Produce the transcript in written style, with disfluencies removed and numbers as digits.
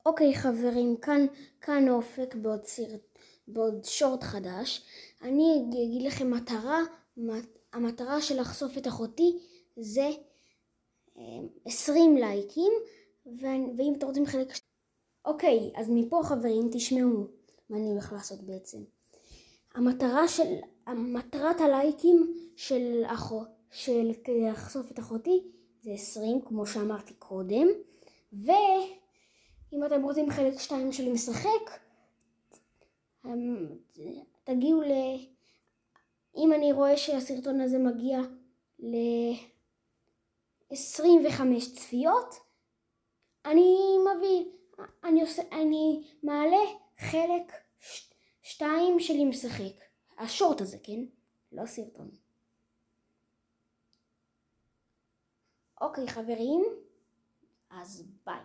אוקיי חברים, כאן אופק בעוד שורט חדש. אני אגיד לכם המטרה של לחשוף את אחותי זה 20 לייקים, ואם אתם רוצים חלק... אוקיי, אז מפה חברים תשמעו מה אני הולך לעשות בעצם. מטרת הלייקים של לחשוף את אחותי זה 20 כמו שאמרתי קודם, ואם אתם רוצים חלק 2 שלי משחק, תגיעו אם אני רואה שהסרטון הזה מגיע ל-25 צפיות, אני מעלה חלק 2 שלי משחק. השורט הזה, כן? לא סרטון. אוקיי חברים, אז ביי.